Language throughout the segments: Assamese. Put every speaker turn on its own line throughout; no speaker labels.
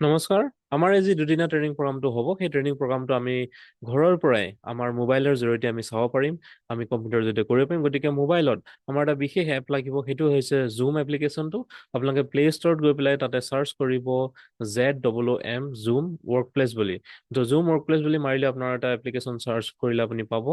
নমস্কাৰ। আমাৰ এই যি দুদিনীয়া ট্ৰেইনিং প্ৰগ্ৰামটো হ'ব, সেই ট্ৰেইনিং প্ৰগ্ৰামটো আমি ঘৰৰ পৰাই আমাৰ মোবাইলৰ জৰিয়তে আমি চাব পাৰিম, আমি কম্পিউটাৰৰ জৰিয়তে কৰিব পাৰিম। গতিকে মোবাইলত আমাৰ এটা বিশেষ এপ লাগিব, সেইটো হৈছে জুম এপ্লিকেশ্যনটো। আপোনালোকে প্লে ষ্টৰত গৈ পেলাই তাতে চাৰ্চ কৰিব ZOOM জুম ৱৰ্ক প্লেচ বুলি। তো জুম ৱৰ্ক প্লেচ বুলি মাৰিলে আপোনাৰ এটা এপ্লিকেশ্যন চাৰ্চ কৰিলে আপুনি পাব।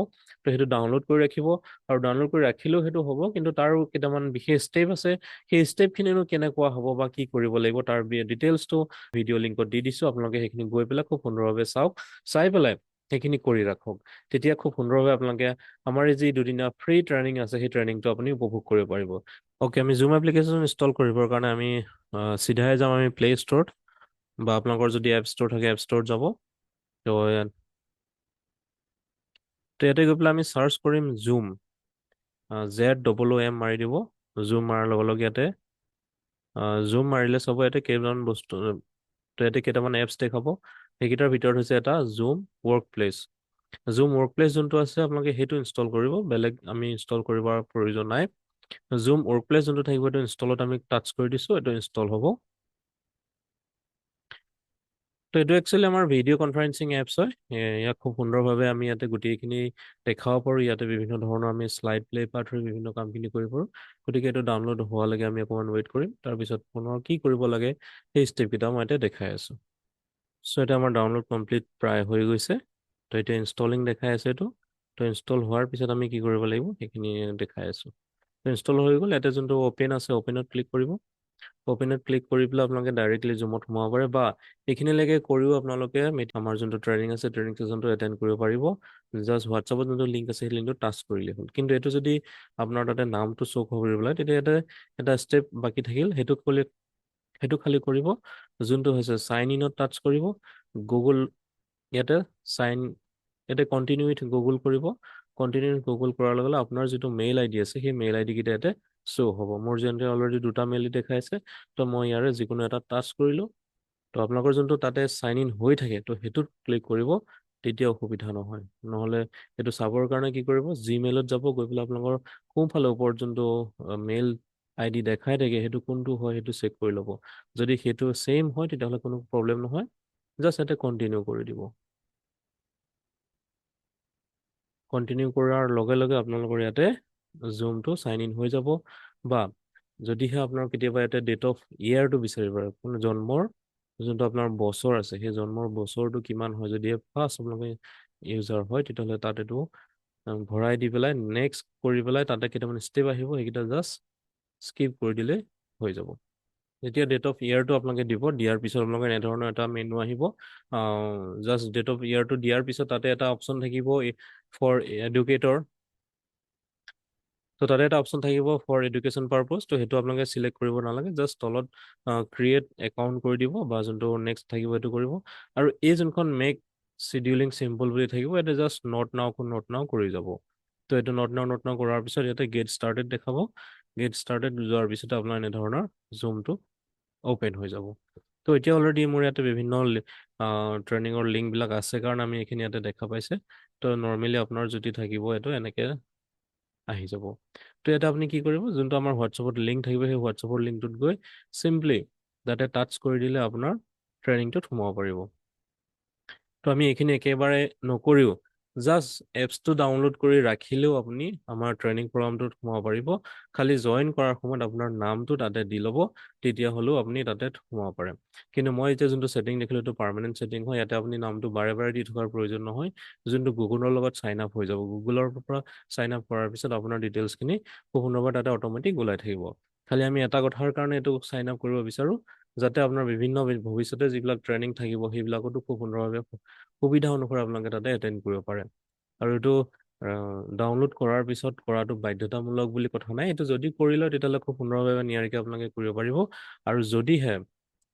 তো সেইটো ডাউনলোড কৰি ৰাখিব, আৰু ডাউনলোড কৰি ৰাখিলেও সেইটো হ'ব, কিন্তু তাৰো কেইটামান বিশেষ ষ্টেপ আছে। সেই ষ্টেপখিনিনো কেনেকুৱা হ'ব বা কি কৰিব লাগিব তাৰ ডিটেইলছটো ভিডিঅ' লিংকত দি দিছো। আপোনালোকে সেইখিনি গৈ পেলাই খুব সুন্দৰভাৱে চাওক, চাই পেলাই সেইখিনি কৰি ৰাখক। তেতিয়া খুব সুন্দৰভাৱে আপোনালোকে আমাৰ এই যি দুদিনীয়া ফ্ৰী ট্ৰেইনিং আছে, সেই ট্ৰেইনিংটো আপুনি উপভোগ কৰিব পাৰিব। অ'কে, আমি জুম এপ্লিকেশ্যন ইনষ্টল কৰিবৰ কাৰণে আমি চিধাই যাম আমি প্লে ষ্টৰত, বা আপোনালোকৰ যদি এপ ষ্ট'ৰ থাকে এপ ষ্ট'ৰত যাব। তো ইয়াতে গৈ পেলাই আমি চাৰ্চ কৰিম জুম, ZOOM মাৰি দিব। জুম মাৰাৰ লগে লগে ইয়াতে জুম মাৰিলে চাব ইয়াতে কেইটামান বস্তু, তো ইয়াতে কেইটামান এপছ দেখাব। সেইকেইটাৰ ভিতৰত হৈছে এটা জুম ৱৰ্ক প্লেচ। জুম ৱৰ্ক প্লেচ যোনটো আছে আপোনালোকে সেইটো ইনষ্টল কৰিব, বেলেগ আমি ইনষ্টল কৰিবৰ প্ৰয়োজন নাই। জুম ৱৰ্ক প্লেচ যোনটো থাকিব এইটো ইনষ্টলত আমি টাচ কৰি দিছোঁ, এইটো ইনষ্টল হ'ব। তো এইটো একচুৱেলি আমাৰ ভিডিঅ' কনফাৰেন্সিং এপছ হয়। ইয়াক খুব সুন্দৰভাৱে আমি ইয়াতে গোটেইখিনি দেখাব পাৰোঁ। ইয়াতে বিভিন্ন ধৰণৰ আমি শ্লাইড প্লে পৰা ধৰি বিভিন্ন কামখিনি কৰিব পাৰোঁ। গতিকে এইটো ডাউনলোড হোৱালৈকে আমি অকণমান ৱেইট কৰিম, তাৰপিছত পুনৰ কি কৰিব লাগে সেই ষ্টেপকেইটা মই ইয়াতে দেখাই আছোঁ। চ' এতিয়া আমাৰ ডাউনলোড কমপ্লিট প্ৰায় হৈ গৈছে। তো এতিয়া ইনষ্টলিং দেখাই আছে এইটো। তো ইনষ্টল হোৱাৰ পিছত আমি কি কৰিব লাগিব সেইখিনি দেখাই আছোঁ। তো ইনষ্টল হৈ গ'ল। ইয়াতে যোনটো অ'পেন আছে অ'পেনত ক্লিক কৰিব। অ'পেনত ক্লিক কৰি পেলাই আপোনালোকে ডাইৰেক্টলি জুমত সোমাব পাৰে, বা এইখিনিলৈকে কৰিও আপোনালোকে আমাৰ যোনটো ট্ৰেইনিং আছে ট্ৰেইনিং ছেশ্যনটো এটেণ্ড কৰিব পাৰিব। জাষ্ট হোৱাটছআপত যোনটো লিংক আছে সেই লিংকটো টাচ কৰিলে হ'ল। কিন্তু এইটো যদি আপোনাৰ তাতে নামটো শ্ব' কৰিবলৈ, তেতিয়া ইয়াতে এটা ষ্টেপ বাকী থাকিল। সেইটো খালি কৰিব, যোনটো হৈছে চাইন ইনত টাচ কৰিব। গুগল ইয়াতে চাইন ইয়াতে কণ্টিনিউ উইথ গুগল কৰিব। কণ্টিনিউ উইথ গুগল কৰাৰ লগে লগে আপোনাৰ যিটো মেইল আইডি আছে সেই মেইল আইডি কেইটা ইয়াতে শ্ব' হ'ব। মোৰ যেনেকৈ অলৰেডি দুটা মেইল দেখাইছে, তো মই ইয়াৰে যিকোনো এটা টাচ কৰিলোঁ। তো আপোনালোকৰ যোনটো তাতে চাইন ইন হৈ থাকে, তো সেইটোত ক্লিক কৰিব, তেতিয়া অসুবিধা নহয়। নহ'লে সেইটো চাবৰ কাৰণে কি কৰিব, জিমেইলত যাব, গৈ পেলাই আপোনালোকৰ সোঁফালে ওপৰত যোনটো মেইল আইডি দেখাই থাকে সেইটো কোনটো হয় সেইটো চেক কৰি ল'ব। যদি সেইটো ছেইম হয় তেতিয়াহ'লে কোনো প্ৰব্লেম নহয়, জাষ্ট ইয়াতে কণ্টিনিউ কৰি দিব। কণ্টিনিউ কৰাৰ লগে লগে আপোনালোকৰ ইয়াতে জুমটো চাইন ইন হৈ যাব। বা যদিহে আপোনাৰ কেতিয়াবা ইয়াতে ডেট অফ ইয়েৰটো বিচাৰিব পাৰে, কোনো জন্মৰ যোনটো আপোনাৰ বছৰ আছে সেই জন্মৰ বছৰটো কিমান হয়, যদিহে ফাৰ্ষ্ট আপোনালোকে ইউজাৰ হয় তেতিয়াহ'লে তাত এইটো ভৰাই দি পেলাই নেক্সট কৰি পেলাই তাতে কেইটামান ষ্টেপ আহিব, সেইকেইটা জাষ্ট স্কিপ কৰি দিলে হৈ যাব। যেতিয়া ডেট অফ ইয়েৰটো আপোনালোকে দিব, দিয়াৰ পিছত আপোনালোকৰ এনেধৰণৰ এটা মেনু আহিব। জাষ্ট ডেট অফ ইয়েৰটো দিয়াৰ পিছত তাতে এটা অপশ্যন থাকিব ফৰ এডুকেটৰ। তো তাতে এটা অপশ্যন থাকিব ফৰ এডুকেশ্যন পাৰপজ। তো সেইটো আপোনালোকে চিলেক্ট কৰিব নালাগে, জাষ্ট তলত ক্ৰিয়েট একাউণ্ট কৰি দিব, বা যোনটো নেক্সট থাকিব সেইটো কৰিব। আৰু এই যোনখন মেক চিডিউলিং চিম্পল বুলি থাকিব, ইয়াতে জাষ্ট নট নাও কৰি যাব। তো এইটো নট নাও কৰাৰ পিছত ইয়াতে গেট ষ্টাৰ্টেড দেখাব। গেট ষ্টাৰ্টেড যোৱাৰ পিছতে আপোনাৰ এনেধৰণৰ জুমটো অ'পেন হৈ যাব। তো এতিয়া অলৰেডি মোৰ ইয়াতে বিভিন্ন ট্ৰেইনিঙৰ লিংকবিলাক আছে কাৰণ আমি এইখিনি ইয়াতে দেখা পাইছে। তো নৰ্মেলি আপোনাৰ যদি থাকিব এইটো এনেকৈ আহি যাব। তো ইয়াতে আপুনি কি কৰিব, যোনটো আমাৰ হোৱাটছআপত লিংক থাকিব সেই হোৱাটছআপৰ লিংকটোত গৈ চিম্পলি যাতে টাচ কৰি দিলে আপোনাৰ ট্ৰেইনিংটোত সোমাব পাৰিব। তো আমি এইখিনি একেবাৰে নকৰিও জাষ্ট এপছটো ডাউনলোড কৰি ৰাখিলেও আপুনি আমাৰ ট্ৰেইনিং প্ৰগ্ৰামটোত সোমাব পাৰিব। খালি জইন কৰাৰ সময়ত আপোনাৰ নামটো তাতে দি ল'ব, তেতিয়া হ'লেও আপুনি তাতে সোমাব পাৰে। কিন্তু মই এতিয়া যোনটো ছেটিং দেখিলোঁ এইটো পাৰ্মানেণ্ট ছেটিং হয়। ইয়াতে আপুনি নামটো বাৰে বাৰে দি থকাৰ প্ৰয়োজন নহয়, যোনটো গুগলৰ লগত চাইন আপ হৈ যাব। গুগলৰ পৰা চাইন আপ কৰাৰ পিছত আপোনাৰ ডিটেইলছখিনি খুব সুন্দৰভাৱে তাতে অট'মেটিক ওলাই থাকিব। খালি আমি এটা কথাৰ কাৰণে এইটো চাইন আপ কৰিব বিচাৰোঁ, যাতে আপোনাৰ বিভিন্ন ভৱিষ্যতে যিবিলাক ট্ৰেইনিং থাকিব সেইবিলাকতো খুব সুন্দৰভাৱে সুবিধা অনুসৰি আপোনালোকে তাতে এটেণ্ড কৰিব পাৰে। আৰু এইটো ডাউনলোড কৰাৰ পিছত কৰাটো বাধ্যতামূলক বুলি কথা নাই। এইটো যদি কৰি লয় তেতিয়াহ'লে খুব সুন্দৰভাৱে নিয়াৰিকৈ আপোনালোকে কৰিব পাৰিব। আৰু যদিহে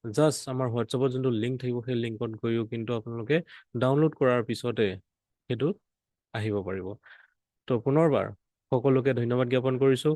জাষ্ট আমাৰ হোৱাটছআপত যোনটো লিংক থাকিব সেই লিংকত গৈও কিন্তু আপোনালোকে ডাউনলোড কৰাৰ পিছতে সেইটো আহিব পাৰিব। তো পুনৰবাৰ সকলোকে ধন্যবাদ জ্ঞাপন কৰিছোঁ।